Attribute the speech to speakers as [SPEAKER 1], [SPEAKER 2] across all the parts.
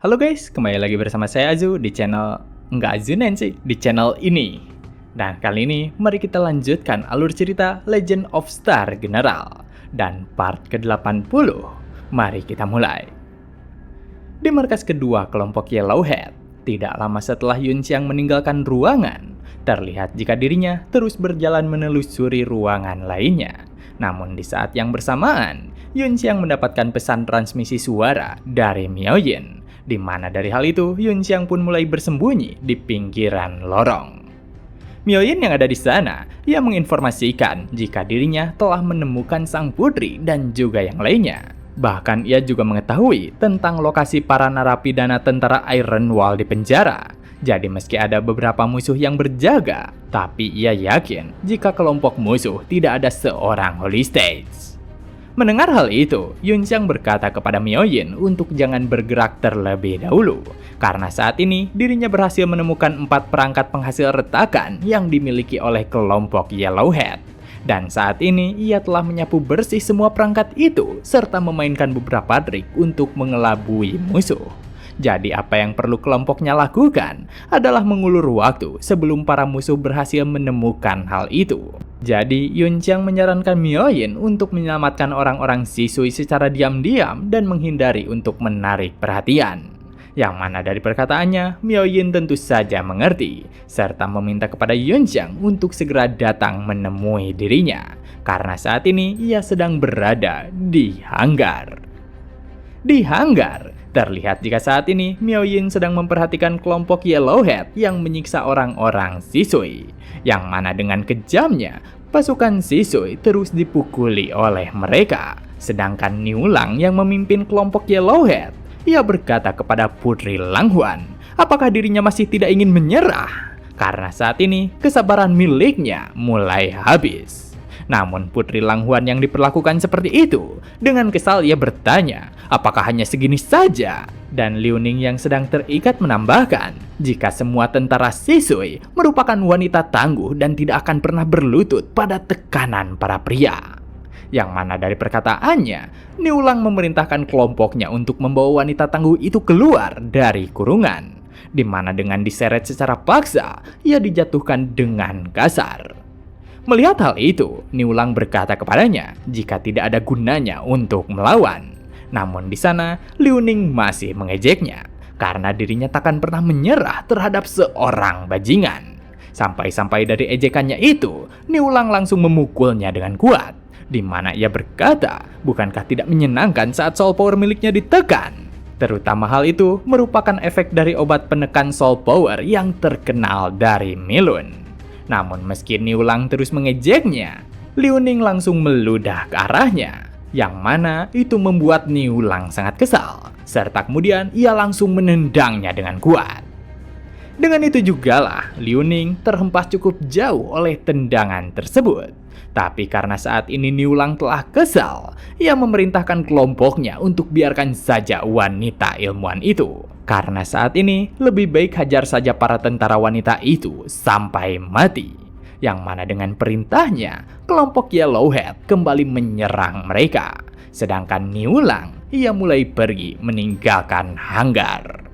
[SPEAKER 1] Halo guys, kembali lagi bersama saya Azu di channel Azunen sih, di channel ini. Dan kali ini mari kita lanjutkan alur cerita Legend of Star General dan part ke-80. Mari kita mulai. Di markas kedua kelompok Yellowhead, tidak lama setelah Yunxiang meninggalkan ruangan, terlihat jika dirinya terus berjalan menelusuri ruangan lainnya. Namun di saat yang bersamaan, Yunxiang mendapatkan pesan transmisi suara dari Miaoyin, di mana dari hal itu Yunxiang pun mulai bersembunyi di pinggiran lorong. Miaoyin yang ada di sana, ia menginformasikan jika dirinya telah menemukan sang putri dan juga yang lainnya. Bahkan ia juga mengetahui tentang lokasi para narapidana tentara Iron Wall di penjara. Jadi meski ada beberapa musuh yang berjaga, tapi ia yakin jika kelompok musuh tidak ada seorang Holy Stage. Mendengar hal itu, Yunxiang berkata kepada Miaoyin untuk jangan bergerak terlebih dahulu, karena saat ini dirinya berhasil menemukan 4 perangkat penghasil retakan yang dimiliki oleh kelompok Yellowhead. Dan saat ini ia telah menyapu bersih semua perangkat itu, serta memainkan beberapa trik untuk mengelabui musuh. Jadi apa yang perlu kelompoknya lakukan adalah mengulur waktu sebelum para musuh berhasil menemukan hal itu. Jadi Yunxiang menyarankan Miaoyin untuk menyelamatkan orang-orang Shisui secara diam-diam dan menghindari untuk menarik perhatian. Yang mana dari perkataannya, Miaoyin tentu saja mengerti, serta meminta kepada Yunxiang untuk segera datang menemui dirinya, karena saat ini ia sedang berada di hanggar. Di hanggar, terlihat jika saat ini Miaoyin sedang memperhatikan kelompok Yellowhead yang menyiksa orang-orang Shisui, yang mana dengan kejamnya, pasukan Shisui terus dipukuli oleh mereka. Sedangkan Niulang yang memimpin kelompok Yellowhead, ia berkata kepada Putri Langhuan, apakah dirinya masih tidak ingin menyerah? Karena saat ini kesabaran miliknya mulai habis. Namun Putri Langhuan yang diperlakukan seperti itu, dengan kesal ia bertanya, apakah hanya segini saja? Dan Liu Ning yang sedang terikat menambahkan, jika semua tentara Shisui merupakan wanita tangguh dan tidak akan pernah berlutut pada tekanan para pria. Yang mana dari perkataannya, Niulang memerintahkan kelompoknya untuk membawa wanita tangguh itu keluar dari kurungan, di mana dengan diseret secara paksa, ia dijatuhkan dengan kasar. Melihat hal itu, Niulang berkata kepadanya jika tidak ada gunanya untuk melawan. Namun di sana, Liu Ning masih mengejeknya, karena dirinya takkan pernah menyerah terhadap seorang bajingan. Sampai-sampai dari ejekannya itu, Niulang langsung memukulnya dengan kuat, di mana ia berkata, bukankah tidak menyenangkan saat soul power miliknya ditekan? Terutama hal itu merupakan efek dari obat penekan soul power yang terkenal dari Milun. Namun meski Niulang terus mengejeknya, Liu Ning langsung meludah ke arahnya, yang mana itu membuat Niulang sangat kesal, serta kemudian ia langsung menendangnya dengan kuat. Dengan itu jugalah Liu Ning terhempas cukup jauh oleh tendangan tersebut. Tapi karena saat ini Niulang telah kesal, ia memerintahkan kelompoknya untuk biarkan saja wanita ilmuwan itu. Karena saat ini lebih baik hajar saja para tentara wanita itu sampai mati. Yang mana dengan perintahnya, kelompok Yellowhead kembali menyerang mereka. Sedangkan Niulang, ia mulai pergi meninggalkan hanggar.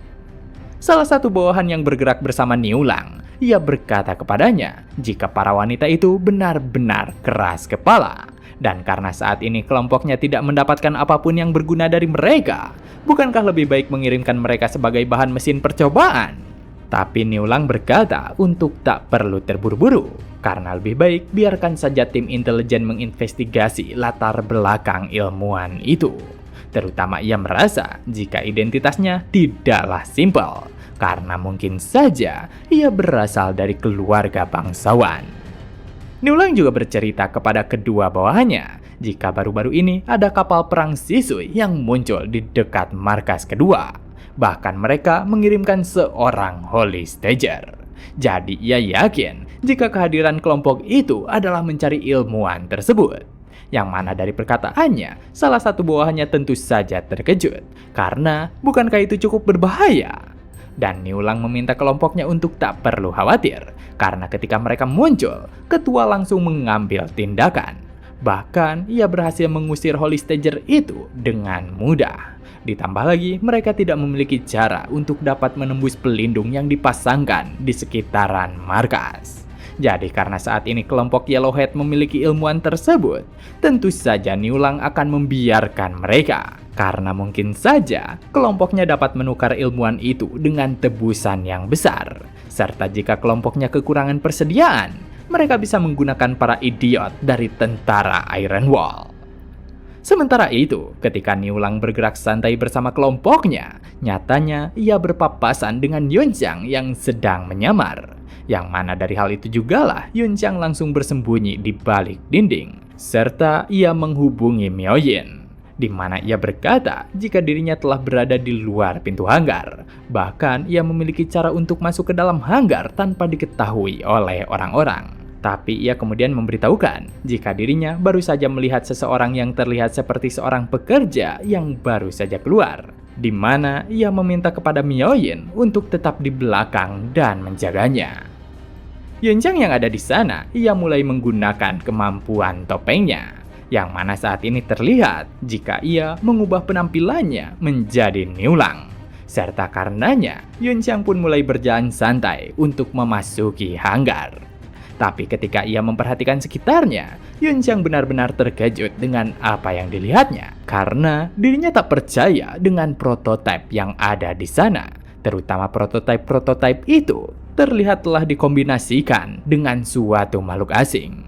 [SPEAKER 1] Salah satu bawahan yang bergerak bersama Niulang, ia berkata kepadanya jika para wanita itu benar-benar keras kepala. Dan karena saat ini kelompoknya tidak mendapatkan apapun yang berguna dari mereka, bukankah lebih baik mengirimkan mereka sebagai bahan mesin percobaan? Tapi Niulang berkata untuk tak perlu terburu-buru, karena lebih baik biarkan saja tim intelijen menginvestigasi latar belakang ilmuwan itu. Terutama ia merasa jika identitasnya tidaklah simpel, karena mungkin saja ia berasal dari keluarga bangsawan. Niulang juga bercerita kepada kedua bawahannya jika baru-baru ini ada kapal perang Shisui yang muncul di dekat markas kedua. Bahkan mereka mengirimkan seorang Holy Stager. Jadi ia yakin jika kehadiran kelompok itu adalah mencari ilmuwan tersebut. Yang mana dari perkataannya, salah satu bawahannya tentu saja terkejut, karena bukankah itu cukup berbahaya? Dan Niulang meminta kelompoknya untuk tak perlu khawatir, karena ketika mereka muncul, ketua langsung mengambil tindakan. Bahkan, ia berhasil mengusir Holy Stager itu dengan mudah. Ditambah lagi, mereka tidak memiliki cara untuk dapat menembus pelindung yang dipasangkan di sekitaran markas. Jadi karena saat ini kelompok Yellowhead memiliki ilmuwan tersebut, tentu saja Niulang akan membiarkan mereka. Karena mungkin saja kelompoknya dapat menukar ilmuwan itu dengan tebusan yang besar. Serta jika kelompoknya kekurangan persediaan, mereka bisa menggunakan para idiot dari tentara Iron Wall. Sementara itu, ketika Niulang bergerak santai bersama kelompoknya, nyatanya ia berpapasan dengan Yunxiang yang sedang menyamar. Yang mana dari hal itu jugalah Yunxiang langsung bersembunyi di balik dinding, serta ia menghubungi Miaoyin, di mana ia berkata jika dirinya telah berada di luar pintu hanggar. Bahkan ia memiliki cara untuk masuk ke dalam hanggar tanpa diketahui oleh orang-orang. Tapi ia kemudian memberitahukan jika dirinya baru saja melihat seseorang yang terlihat seperti seorang pekerja yang baru saja keluar, di mana ia meminta kepada Miaoyin untuk tetap di belakang dan menjaganya. Yunxiang yang ada di sana, ia mulai menggunakan kemampuan topengnya, yang mana saat ini terlihat jika ia mengubah penampilannya menjadi Niulang. Serta karenanya, Yunxiang pun mulai berjalan santai untuk memasuki hanggar. Tapi ketika ia memperhatikan sekitarnya, Yunxiang benar-benar terkejut dengan apa yang dilihatnya. Karena dirinya tak percaya dengan prototipe yang ada di sana. Terutama prototipe itu terlihat telah dikombinasikan dengan suatu makhluk asing.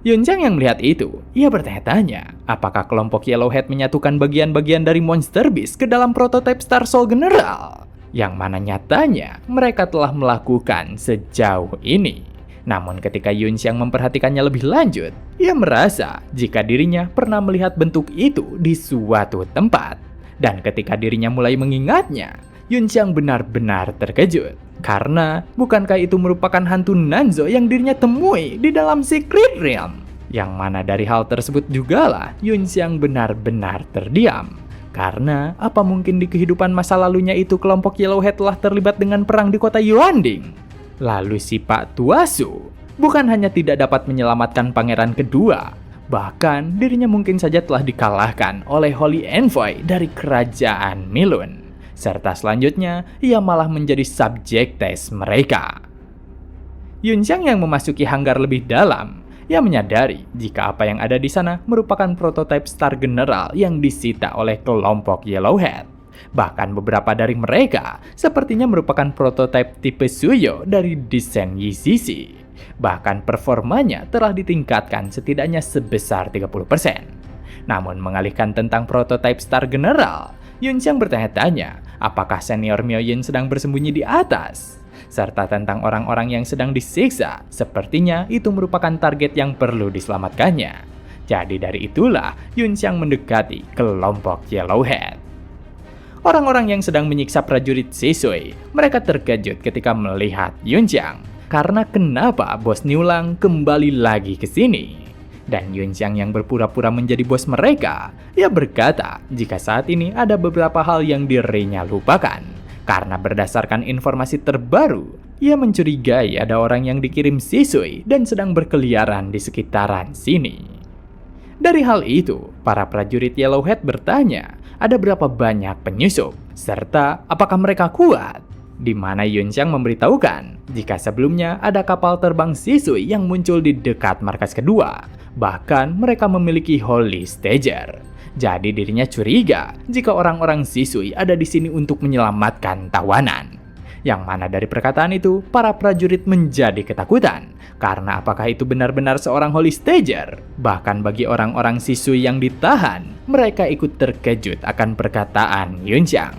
[SPEAKER 1] Yunxiang yang melihat itu, ia bertanya-tanya, apakah kelompok Yellowhead menyatukan bagian-bagian dari Monster Beast ke dalam prototipe Star Soul General? Yang mana nyatanya mereka telah melakukan sejauh ini. Namun ketika Yunxiang memperhatikannya lebih lanjut, ia merasa jika dirinya pernah melihat bentuk itu di suatu tempat. Dan ketika dirinya mulai mengingatnya, Yunxiang benar-benar terkejut. Karena bukankah itu merupakan hantu Nanzo yang dirinya temui di dalam Secret Realm? Yang mana dari hal tersebut jugalah Yunxiang benar-benar terdiam. Karena apa mungkin di kehidupan masa lalunya itu kelompok Yellowhead telah terlibat dengan perang di kota Yuanding? Lalu si Pak Tuasu bukan hanya tidak dapat menyelamatkan pangeran kedua, bahkan dirinya mungkin saja telah dikalahkan oleh Holy Envoy dari kerajaan Milun. Serta selanjutnya, ia malah menjadi subjek tes mereka. Yunxiang yang memasuki hanggar lebih dalam, ia menyadari jika apa yang ada di sana merupakan prototipe Star General yang disita oleh kelompok Yellowhead. Bahkan beberapa dari mereka sepertinya merupakan prototipe tipe Suyo dari desain YCC. Bahkan performanya telah ditingkatkan setidaknya sebesar 30%. Namun mengalihkan tentang prototipe Star General, Yunxiang bertanya-tanya apakah senior Miaoyin sedang bersembunyi di atas. Serta tentang orang-orang yang sedang disiksa, sepertinya itu merupakan target yang perlu diselamatkannya. Jadi dari itulah Yunxiang mendekati kelompok Yellowhead. Orang-orang yang sedang menyiksa prajurit Shisui, mereka terkejut ketika melihat Yunxiang. Karena kenapa bos Niulang kembali lagi ke sini? Dan Yunxiang yang berpura-pura menjadi bos mereka, ia berkata jika saat ini ada beberapa hal yang dirinya lupakan. Karena berdasarkan informasi terbaru, ia mencurigai ada orang yang dikirim Shisui dan sedang berkeliaran di sekitaran sini. Dari hal itu, para prajurit Yellowhead bertanya, ada berapa banyak penyusup, serta apakah mereka kuat? Di mana Yunxiang memberitahukan jika sebelumnya ada kapal terbang Shisui yang muncul di dekat markas kedua. Bahkan mereka memiliki Holy Stager. Jadi dirinya curiga jika orang-orang Shisui ada di sini untuk menyelamatkan tawanan. Yang mana dari perkataan itu, para prajurit menjadi ketakutan. Karena apakah itu benar-benar seorang Holy Stager? Bahkan bagi orang-orang Shisui yang ditahan, mereka ikut terkejut akan perkataan Yunxiang.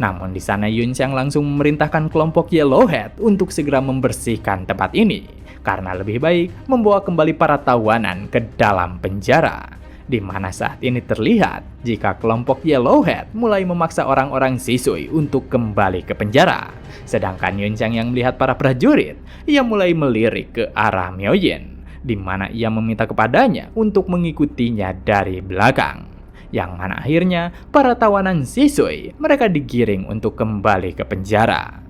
[SPEAKER 1] Namun di sana Yunxiang langsung memerintahkan kelompok Yellowhead untuk segera membersihkan tempat ini. Karena lebih baik membawa kembali para tawanan ke dalam penjara. Di mana saat ini terlihat jika kelompok Yellowhead mulai memaksa orang-orang Shisui untuk kembali ke penjara. Sedangkan Yunxiang yang melihat para prajurit, ia mulai melirik ke arah Miaoyin, di mana ia meminta kepadanya untuk mengikutinya dari belakang. Yang mana akhirnya para tawanan Shisui mereka digiring untuk kembali ke penjara.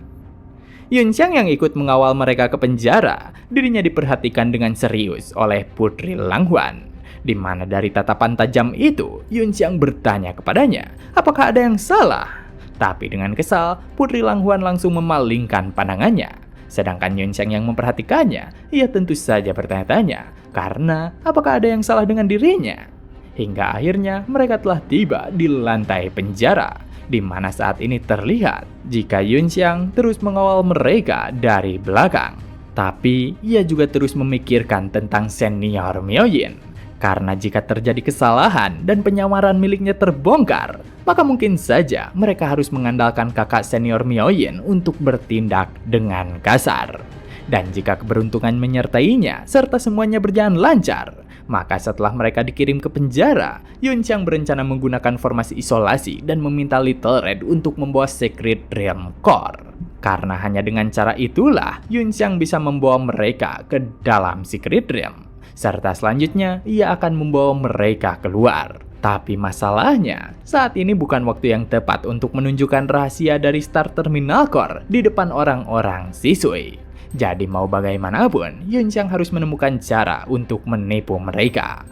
[SPEAKER 1] Yunxiang yang ikut mengawal mereka ke penjara, dirinya diperhatikan dengan serius oleh Putri Langhuan. Di mana dari tatapan tajam itu, Yunxiang bertanya kepadanya, apakah ada yang salah? Tapi dengan kesal, Putri Langhuan langsung memalingkan pandangannya. Sedangkan Yunxiang yang memperhatikannya, ia tentu saja bertanya-tanya, karena apakah ada yang salah dengan dirinya? Hingga akhirnya mereka telah tiba di lantai penjara, di mana saat ini terlihat jika Yunxiang terus mengawal mereka dari belakang. Tapi ia juga terus memikirkan tentang senior Miaoyin. Karena jika terjadi kesalahan dan penyamaran miliknya terbongkar, maka mungkin saja mereka harus mengandalkan kakak senior Miaoyin untuk bertindak dengan kasar. Dan jika keberuntungan menyertainya serta semuanya berjalan lancar, maka setelah mereka dikirim ke penjara, Yunxiang berencana menggunakan formasi isolasi dan meminta Little Red untuk membawa Secret Realm Core. Karena hanya dengan cara itulah Yunxiang bisa membawa mereka ke dalam Secret Realm. Serta selanjutnya ia akan membawa mereka keluar. Tapi masalahnya, saat ini bukan waktu yang tepat untuk menunjukkan rahasia dari Star Terminal Core di depan orang-orang Shisui. Jadi mau bagaimanapun, Yunxiang harus menemukan cara untuk menipu mereka.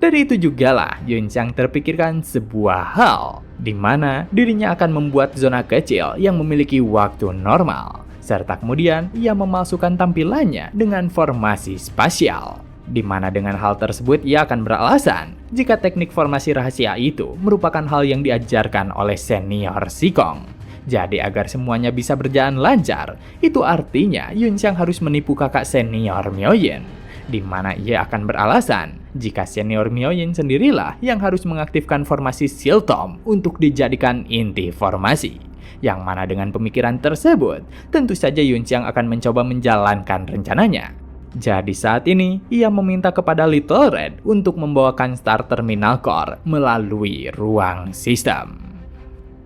[SPEAKER 1] Dari itu jugalah Yunxiang terpikirkan sebuah hal, di mana dirinya akan membuat zona kecil yang memiliki waktu normal. Serta kemudian ia memalsukan tampilannya dengan formasi spasial. Di mana dengan hal tersebut ia akan beralasan jika teknik formasi rahasia itu merupakan hal yang diajarkan oleh senior Sikong. Jadi agar semuanya bisa berjalan lancar, itu artinya Yunxiang harus menipu kakak senior Miaoyin. Di mana ia akan beralasan jika senior Miaoyin sendirilah yang harus mengaktifkan formasi Seal Tomb untuk dijadikan inti formasi. Yang mana dengan pemikiran tersebut, tentu saja Yunxiang akan mencoba menjalankan rencananya. Jadi saat ini, ia meminta kepada Little Red untuk membawakan Star Terminal Core melalui ruang sistem.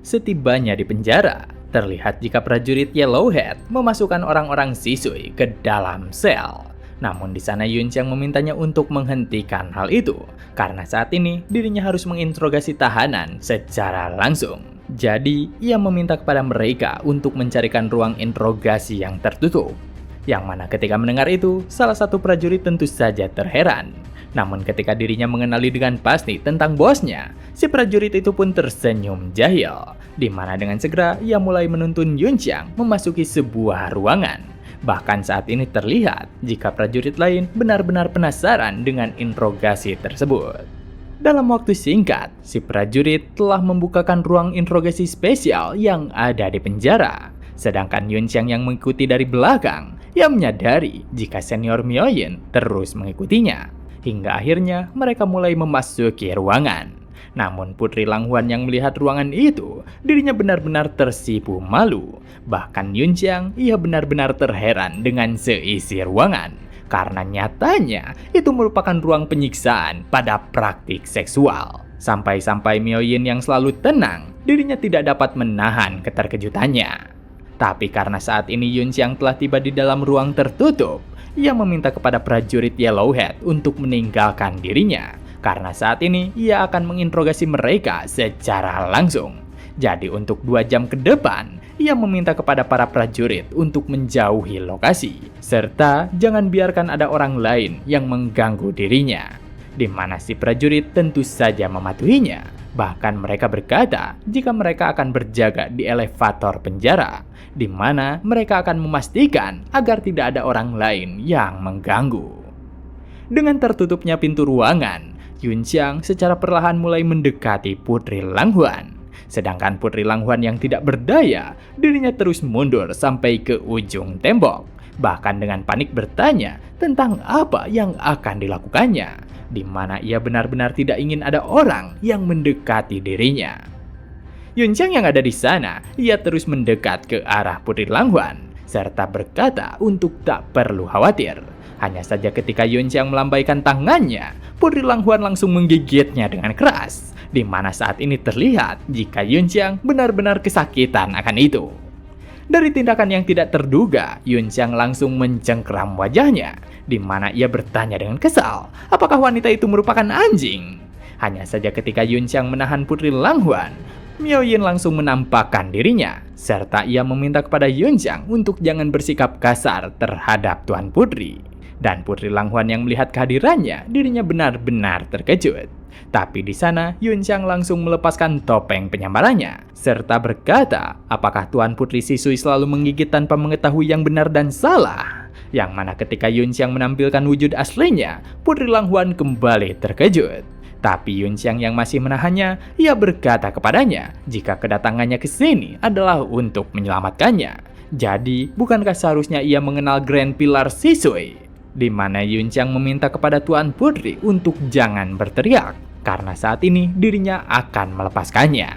[SPEAKER 1] Setibanya di penjara, terlihat jika prajurit Yellowhead memasukkan orang-orang Shisui ke dalam sel. Namun di sana Yunxiang memintanya untuk menghentikan hal itu, karena saat ini dirinya harus menginterogasi tahanan secara langsung. Jadi, ia meminta kepada mereka untuk mencarikan ruang interogasi yang tertutup. Yang mana ketika mendengar itu, salah satu prajurit tentu saja terheran. Namun ketika dirinya mengenali dengan pasti tentang bosnya, si prajurit itu pun tersenyum jahil. Di mana dengan segera ia mulai menuntun Yunxiang memasuki sebuah ruangan. Bahkan saat ini terlihat jika prajurit lain benar-benar penasaran dengan interogasi tersebut. Dalam waktu singkat, si prajurit telah membukakan ruang interogasi spesial yang ada di penjara. Sedangkan Yunxiang yang mengikuti dari belakang, ia menyadari jika senior Miaoyin terus mengikutinya. Hingga akhirnya mereka mulai memasuki ruangan. Namun Putri Langhuan yang melihat ruangan itu, dirinya benar-benar tersipu malu. Bahkan Yunxiang, ia benar-benar terheran dengan seisi ruangan. Karena nyatanya itu merupakan ruang penyiksaan pada praktik seksual. Sampai-sampai Miaoyin yang selalu tenang, dirinya tidak dapat menahan keterkejutannya. Tapi karena saat ini Yunxiang telah tiba di dalam ruang tertutup, ia meminta kepada prajurit Yellowhead untuk meninggalkan dirinya. Karena saat ini ia akan menginterogasi mereka secara langsung. Jadi untuk 2 jam ke depan, ia meminta kepada para prajurit untuk menjauhi lokasi. Serta jangan biarkan ada orang lain yang mengganggu dirinya. Di mana si prajurit tentu saja mematuhinya. Bahkan mereka berkata jika mereka akan berjaga di elevator penjara, di mana mereka akan memastikan agar tidak ada orang lain yang mengganggu. Dengan tertutupnya pintu ruangan, Yunxiang secara perlahan mulai mendekati Putri Langhuan. Sedangkan Putri Langhuan yang tidak berdaya, dirinya terus mundur sampai ke ujung tembok. Bahkan dengan panik bertanya tentang apa yang akan dilakukannya. Di mana ia benar-benar tidak ingin ada orang yang mendekati dirinya. Yunxiang yang ada di sana, ia terus mendekat ke arah Putri Langhuan, serta berkata untuk tak perlu khawatir. Hanya saja ketika Yunxiang melambaikan tangannya, Putri Langhuan langsung menggigitnya dengan keras, di mana saat ini terlihat jika Yunxiang benar-benar kesakitan akan itu. Dari tindakan yang tidak terduga, Yunxiang langsung mencengkeram wajahnya, di mana ia bertanya dengan kesal, apakah wanita itu merupakan anjing? Hanya saja ketika Yunxiang menahan Putri Langhuan, Miaoyin langsung menampakkan dirinya, serta ia meminta kepada Yunxiang untuk jangan bersikap kasar terhadap Tuan Putri. Dan Putri Langhuan yang melihat kehadirannya, dirinya benar-benar terkejut. Tapi di sana, Yunxiang langsung melepaskan topeng penyamarannya, serta berkata, apakah Tuan Putri Shisui selalu menggigit tanpa mengetahui yang benar dan salah? Yang mana ketika Yunxiang menampilkan wujud aslinya, Putri Langhuan kembali terkejut. Tapi Yunxiang yang masih menahannya, ia berkata kepadanya jika kedatangannya ke sini adalah untuk menyelamatkannya. Jadi, bukankah seharusnya ia mengenal Grand Pilar Shisui? Di mana Yunxiang meminta kepada Tuan Putri untuk jangan berteriak, karena saat ini dirinya akan melepaskannya.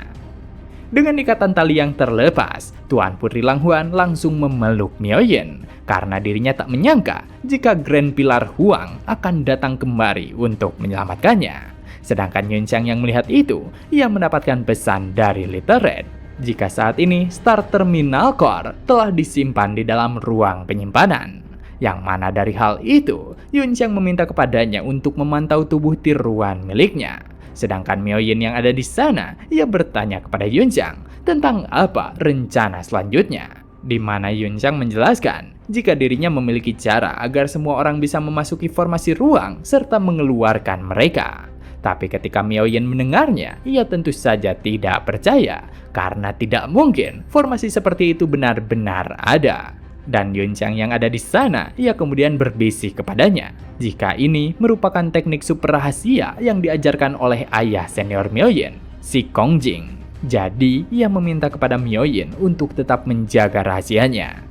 [SPEAKER 1] Dengan ikatan tali yang terlepas, Tuan Putri Langhuan langsung memeluk Miaoyin, karena dirinya tak menyangka jika Grand Pilar Huang akan datang kembali untuk menyelamatkannya. Sedangkan Yunxiang yang melihat itu, ia mendapatkan pesan dari Little Red, jika saat ini Star Terminal Core telah disimpan di dalam ruang penyimpanan. Yang mana dari hal itu, Yunxiang meminta kepadanya untuk memantau tubuh tiruan miliknya. Sedangkan Miaoyin yang ada di sana, ia bertanya kepada Yunxiang tentang apa rencana selanjutnya. Di mana Yunxiang menjelaskan jika dirinya memiliki cara agar semua orang bisa memasuki formasi ruang serta mengeluarkan mereka. Tapi ketika Miaoyin mendengarnya, ia tentu saja tidak percaya karena tidak mungkin formasi seperti itu benar-benar ada. Dan Yunxiang yang ada di sana, ia kemudian berbisik kepadanya jika ini merupakan teknik super rahasia yang diajarkan oleh ayah senior Miaoyin, si Kongjing. Jadi, ia meminta kepada Miaoyin untuk tetap menjaga rahasianya.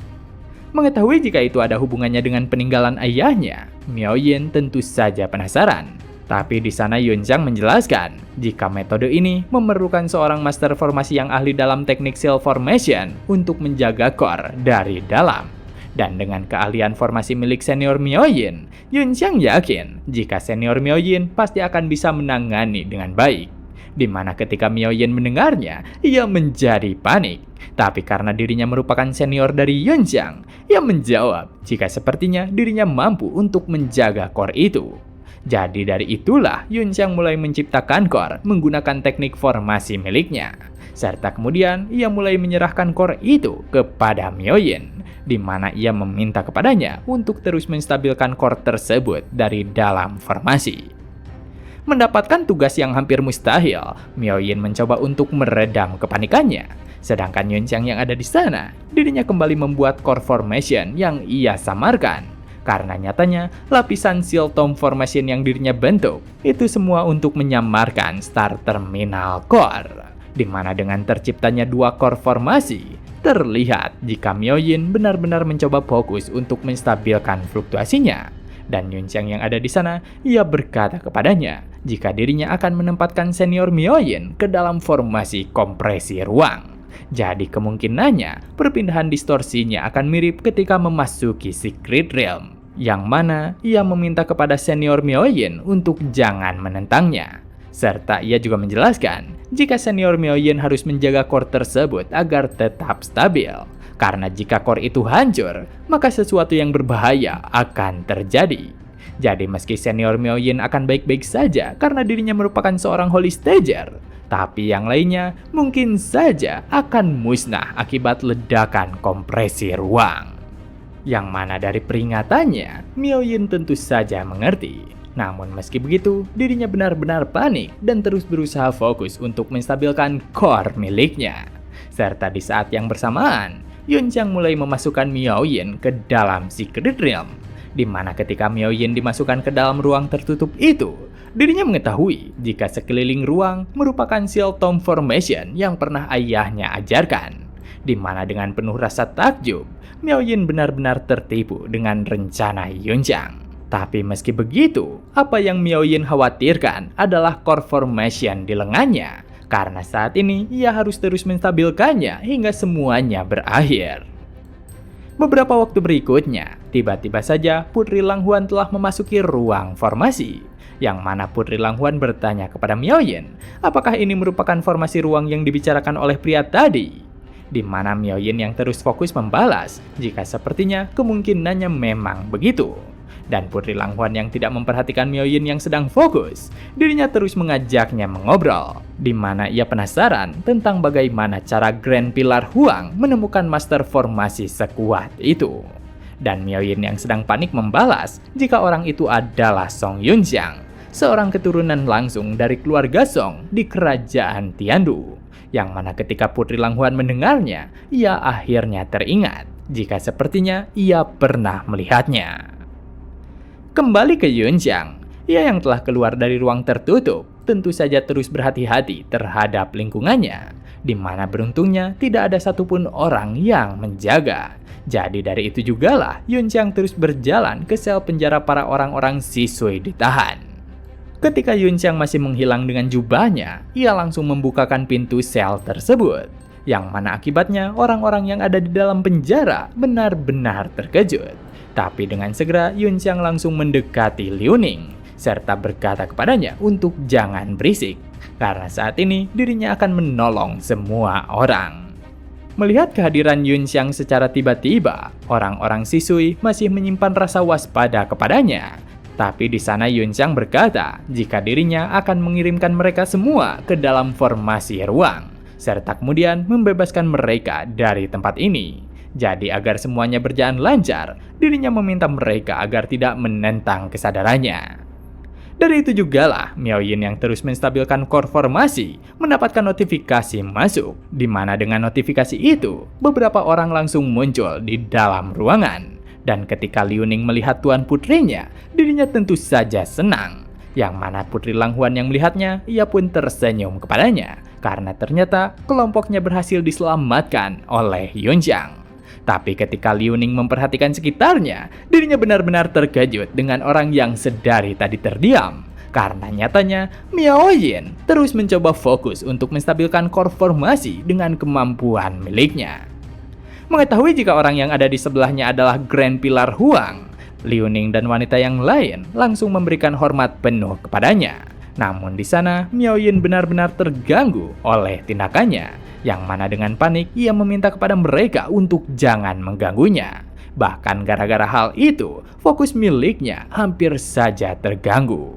[SPEAKER 1] Mengetahui jika itu ada hubungannya dengan peninggalan ayahnya, Miaoyin tentu saja penasaran. Tapi di sana Yunxiang menjelaskan jika metode ini memerlukan seorang master formasi yang ahli dalam teknik cell formation untuk menjaga core dari dalam. Dan dengan keahlian formasi milik senior Miaoyin, Yunxiang yakin jika senior Miaoyin pasti akan bisa menangani dengan baik. Di mana ketika Miaoyin mendengarnya, ia menjadi panik. Tapi karena dirinya merupakan senior dari Yunxiang, ia menjawab jika sepertinya dirinya mampu untuk menjaga core itu. Jadi dari itulah Yunxiang mulai menciptakan core menggunakan teknik formasi miliknya. Serta kemudian ia mulai menyerahkan core itu kepada Miaoyin, di mana ia meminta kepadanya untuk terus menstabilkan core tersebut dari dalam formasi. Mendapatkan tugas yang hampir mustahil, Miaoyin mencoba untuk meredam kepanikannya. Sedangkan Yunxiang yang ada di sana, dirinya kembali membuat core formation yang ia samarkan. Karena nyatanya, lapisan Seal Tomb Formation yang dirinya bentuk, itu semua untuk menyamarkan Star Terminal Core. Di mana dengan terciptanya dua core formasi, terlihat jika Miaoyin benar-benar mencoba fokus untuk menstabilkan fluktuasinya. Dan Yunxiang yang ada di sana, ia berkata kepadanya jika dirinya akan menempatkan senior Miaoyin ke dalam formasi kompresi ruang. Jadi kemungkinannya perpindahan distorsinya akan mirip ketika memasuki Secret Realm, yang mana ia meminta kepada senior Miaoyin untuk jangan menentangnya. Serta ia juga menjelaskan jika senior Miaoyin harus menjaga core tersebut agar tetap stabil. Karena jika core itu hancur, maka sesuatu yang berbahaya akan terjadi. Jadi meski senior Miaoyin akan baik-baik saja karena dirinya merupakan seorang Holy Stager, tapi yang lainnya mungkin saja akan musnah akibat ledakan kompresi ruang. Yang mana dari peringatannya, Miaoyin tentu saja mengerti. Namun meski begitu, dirinya benar-benar panik dan terus berusaha fokus untuk menstabilkan core miliknya. Serta di saat yang bersamaan, Yunxiang mulai memasukkan Miaoyin ke dalam Secret Realm. Di mana ketika Miaoyin dimasukkan ke dalam ruang tertutup itu, dirinya mengetahui jika sekeliling ruang merupakan Seal Tomb Formation yang pernah ayahnya ajarkan. Di mana dengan penuh rasa takjub, Miaoyin benar-benar tertipu dengan rencana Yunxiang. Tapi meski begitu, apa yang Miaoyin khawatirkan adalah core formation di lengannya. Karena saat ini ia harus terus menstabilkannya hingga semuanya berakhir. Beberapa waktu berikutnya, tiba-tiba saja Putri Langhuan telah memasuki ruang formasi. Yang mana Putri Langhuan bertanya kepada Miaoyin, apakah ini merupakan formasi ruang yang dibicarakan oleh pria tadi? Di mana Miaoyin yang terus fokus membalas, jika sepertinya kemungkinannya memang begitu. Dan Putri Langhuan yang tidak memperhatikan Miaoyin yang sedang fokus, dirinya terus mengajaknya mengobrol, di mana ia penasaran tentang bagaimana cara Grand Pilar Huang menemukan master formasi sekuat itu. Dan Miao Yin yang sedang panik membalas jika orang itu adalah Song Yunxiang, seorang keturunan langsung dari keluarga Song di kerajaan Tiandu. Yang mana ketika Putri Lang Huan mendengarnya, ia akhirnya teringat jika sepertinya ia pernah melihatnya. Kembali ke Yunxiang, ia yang telah keluar dari ruang tertutup tentu saja terus berhati-hati terhadap lingkungannya, di mana beruntungnya tidak ada satupun orang yang menjaga. Jadi dari itu jugalah Yunxiang terus berjalan ke sel penjara para orang-orang siswi ditahan. Ketika Yunxiang masih menghilang dengan jubahnya, ia langsung membukakan pintu sel tersebut, yang mana akibatnya orang-orang yang ada di dalam penjara benar-benar terkejut. Tapi dengan segera Yunxiang langsung mendekati Liu Ning, serta berkata kepadanya untuk jangan berisik, karena saat ini dirinya akan menolong semua orang. Melihat kehadiran Yunxiang secara tiba-tiba, orang-orang siswi masih menyimpan rasa waspada kepadanya. Tapi di sana Yunxiang berkata jika dirinya akan mengirimkan mereka semua ke dalam formasi ruang, serta kemudian membebaskan mereka dari tempat ini. Jadi agar semuanya berjalan lancar, dirinya meminta mereka agar tidak menentang kesadarannya. Dari itu jugalah Miao Yin yang terus menstabilkan core formasi mendapatkan notifikasi masuk, di mana dengan notifikasi itu beberapa orang langsung muncul di dalam ruangan. Dan ketika Liu Ning melihat tuan putrinya, dirinya tentu saja senang. Yang mana Putri Lang Huan yang melihatnya, ia pun tersenyum kepadanya karena ternyata kelompoknya berhasil diselamatkan oleh Yunxiang. Tapi ketika Liu Ning memperhatikan sekitarnya, dirinya benar-benar terkejut dengan orang yang sedari tadi terdiam. Karena nyatanya, Miao Yin terus mencoba fokus untuk menstabilkan core formasi dengan kemampuan miliknya. Mengetahui jika orang yang ada di sebelahnya adalah Grand Pilar Huang, Liu Ning dan wanita yang lain langsung memberikan hormat penuh kepadanya. Namun di sana, Miao Yin benar-benar terganggu oleh tindakannya, yang mana dengan panik ia meminta kepada mereka untuk jangan mengganggunya. Bahkan gara-gara hal itu, fokus miliknya hampir saja terganggu.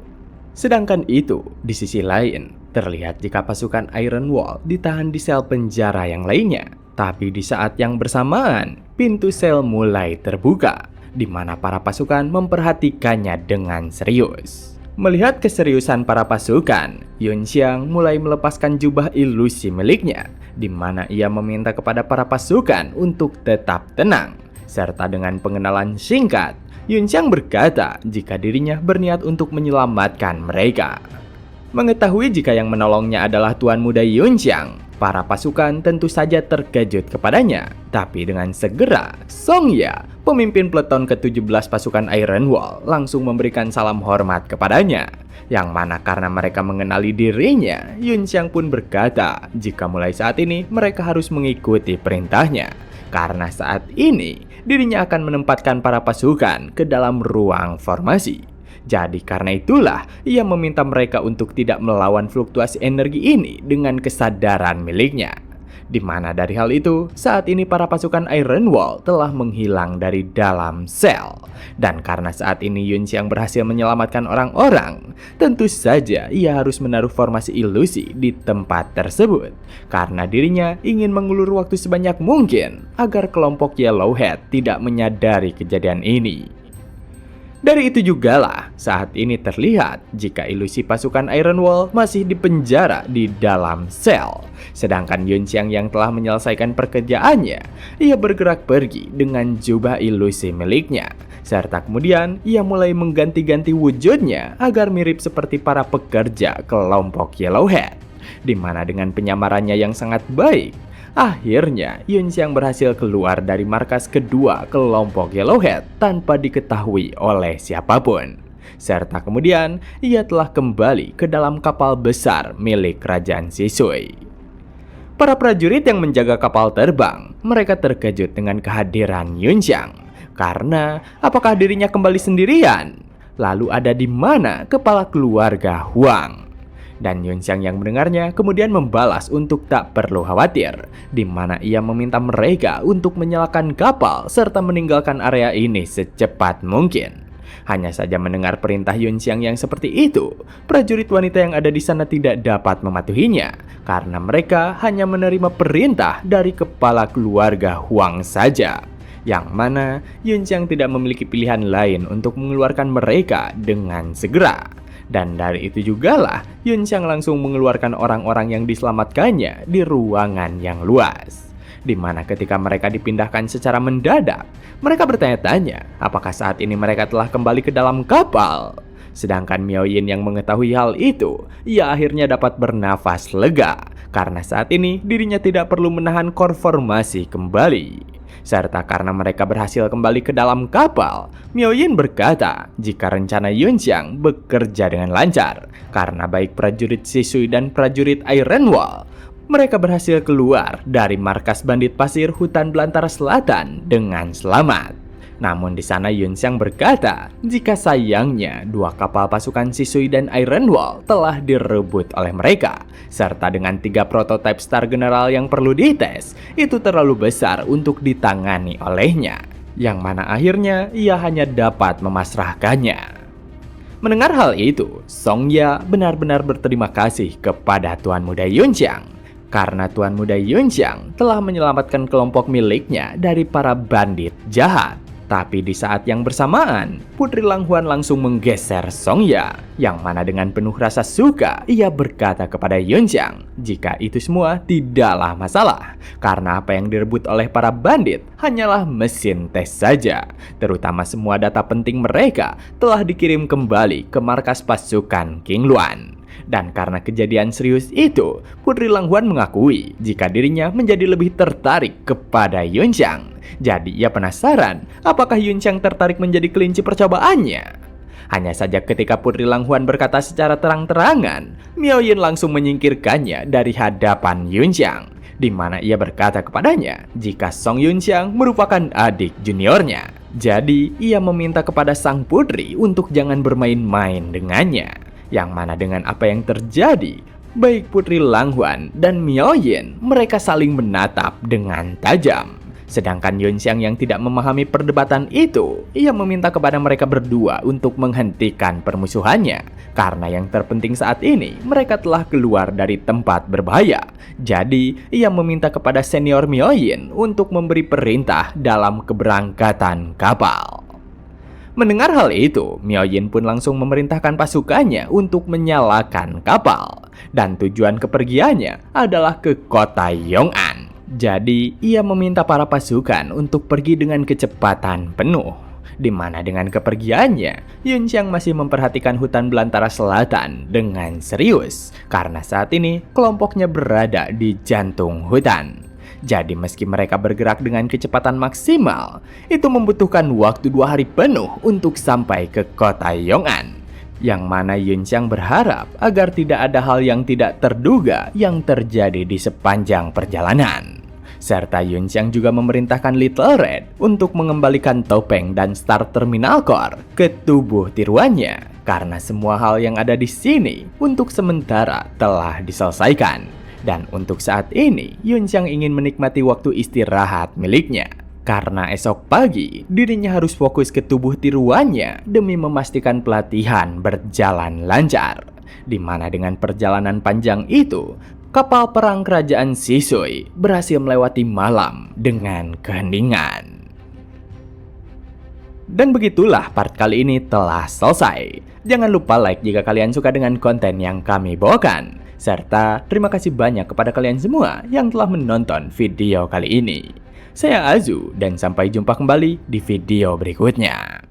[SPEAKER 1] Sedangkan itu, di sisi lain, terlihat jika pasukan Iron Wall ditahan di sel penjara yang lainnya. Tapi di saat yang bersamaan, pintu sel mulai terbuka, di mana para pasukan memperhatikannya dengan serius. Melihat keseriusan para pasukan, Yunxiang mulai melepaskan jubah ilusi miliknya, di mana ia meminta kepada para pasukan untuk tetap tenang. Serta dengan pengenalan singkat, Yunxiang berkata jika dirinya berniat untuk menyelamatkan mereka. Mengetahui jika yang menolongnya adalah Tuan Muda Yunxiang, para pasukan tentu saja terkejut kepadanya. Tapi dengan segera, Song Ya, pemimpin peleton ke-17 pasukan Iron Wall, langsung memberikan salam hormat kepadanya. Yang mana karena mereka mengenali dirinya, Yunxiang pun berkata jika mulai saat ini mereka harus mengikuti perintahnya. Karena saat ini, dirinya akan menempatkan para pasukan ke dalam ruang formasi. Jadi karena itulah, ia meminta mereka untuk tidak melawan fluktuasi energi ini dengan kesadaran miliknya. Di mana dari hal itu, saat ini para pasukan Iron Wall telah menghilang dari dalam sel. Dan karena saat ini Yunxiang berhasil menyelamatkan orang-orang, tentu saja ia harus menaruh formasi ilusi di tempat tersebut. Karena dirinya ingin mengulur waktu sebanyak mungkin agar kelompok Yellowhead tidak menyadari kejadian ini. Dari itu jugalah saat ini terlihat jika ilusi pasukan Iron Wall masih dipenjara di dalam sel. Sedangkan Yunxiang yang telah menyelesaikan pekerjaannya, ia bergerak pergi dengan jubah ilusi miliknya. Serta kemudian ia mulai mengganti-ganti wujudnya agar mirip seperti para pekerja kelompok Yellowhead. Di mana dengan penyamarannya yang sangat baik, akhirnya Yunxiang berhasil keluar dari markas kedua kelompok Yellowhead tanpa diketahui oleh siapapun. Serta kemudian ia telah kembali ke dalam kapal besar milik kerajaan Sisui. Para prajurit yang menjaga kapal terbang, mereka terkejut dengan kehadiran Yunxiang. Karena apakah dirinya kembali sendirian? Lalu ada di mana kepala keluarga Huang? Dan Yunxiang yang mendengarnya kemudian membalas untuk tak perlu khawatir, di mana ia meminta mereka untuk menyalakan kapal serta meninggalkan area ini secepat mungkin. Hanya saja mendengar perintah Yunxiang yang seperti itu, prajurit wanita yang ada di sana tidak dapat mematuhinya, karena mereka hanya menerima perintah dari kepala keluarga Huang saja. yang mana Yunxiang tidak memiliki pilihan lain untuk mengeluarkan mereka dengan segera. Dan dari itu jugalah Yunxiang langsung mengeluarkan orang-orang yang diselamatkannya di ruangan yang luas. Di mana ketika mereka dipindahkan secara mendadak, mereka bertanya-tanya apakah saat ini mereka telah kembali ke dalam kapal. Sedangkan Miao Yin yang mengetahui hal itu, ia akhirnya dapat bernafas lega karena saat ini dirinya tidak perlu menahan konformasi kembali. Serta karena mereka berhasil kembali ke dalam kapal, Miao Yin berkata jika rencana Yunxiang bekerja dengan lancar karena baik prajurit Shisui dan prajurit Iron Wall, mereka berhasil keluar dari markas bandit pasir hutan belantara selatan dengan selamat. Namun di sana Yunxiang berkata jika sayangnya dua kapal pasukan Shisui dan Iron Wall telah direbut oleh mereka, serta dengan 3 prototipe Star General yang perlu dites itu terlalu besar untuk ditangani olehnya, yang mana akhirnya ia hanya dapat memasrahkannya. Mendengar hal itu, Song Ya benar-benar berterima kasih kepada Tuan Muda Yunxiang karena Tuan Muda Yunxiang telah menyelamatkan kelompok miliknya dari para bandit jahat. Tapi di saat yang bersamaan, Putri Lang Huan langsung menggeser Song Ya, yang mana dengan penuh rasa suka ia berkata kepada Yunxiang jika itu semua tidaklah masalah, karena apa yang direbut oleh para bandit hanyalah mesin tes saja, terutama semua data penting mereka telah dikirim kembali ke markas pasukan King Luan. Dan karena kejadian serius itu, Putri Lang Huan mengakui jika dirinya menjadi lebih tertarik kepada Yunxiang. Jadi ia penasaran apakah Yunxiang tertarik menjadi kelinci percobaannya. Hanya saja ketika Putri Lang Huan berkata secara terang-terangan, Miao Yin langsung menyingkirkannya dari hadapan Yunxiang, di mana ia berkata kepadanya jika Song Yunxiang merupakan adik juniornya. Jadi ia meminta kepada sang putri untuk jangan bermain-main dengannya. Yang mana dengan apa yang terjadi, baik Putri Lang Huan dan Miao Yin mereka saling menatap dengan tajam. Sedangkan Yunxiang yang tidak memahami perdebatan itu, ia meminta kepada mereka berdua untuk menghentikan permusuhannya. Karena yang terpenting saat ini, mereka telah keluar dari tempat berbahaya. Jadi, ia meminta kepada senior Miao Yin untuk memberi perintah dalam keberangkatan kapal. Mendengar hal itu, Miao Yin pun langsung memerintahkan pasukannya untuk menyalakan kapal. Dan tujuan kepergiannya adalah ke kota Yong'an. Jadi, ia meminta para pasukan untuk pergi dengan kecepatan penuh. Di mana dengan kepergiannya, Yunxiang masih memperhatikan hutan belantara selatan dengan serius. Karena saat ini, kelompoknya berada di jantung hutan. Jadi meski mereka bergerak dengan kecepatan maksimal, itu membutuhkan waktu 2 hari penuh untuk sampai ke kota Yong'an. Yang mana Yunxiang berharap agar tidak ada hal yang tidak terduga yang terjadi di sepanjang perjalanan. Serta Yunxiang juga memerintahkan Little Red untuk mengembalikan topeng dan Star Terminal Core ke tubuh tiruannya. Karena semua hal yang ada di sini untuk sementara telah diselesaikan. Dan untuk saat ini, Yunxiang ingin menikmati waktu istirahat miliknya. Karena esok pagi, dirinya harus fokus ke tubuh tiruannya demi memastikan pelatihan berjalan lancar. Di mana dengan perjalanan panjang itu, kapal perang kerajaan Shisui berhasil melewati malam dengan keheningan. Dan begitulah part kali ini telah selesai. Jangan lupa like jika kalian suka dengan konten yang kami bawakan. Serta terima kasih banyak kepada kalian semua yang telah menonton video kali ini. Saya Azu dan sampai jumpa kembali di video berikutnya.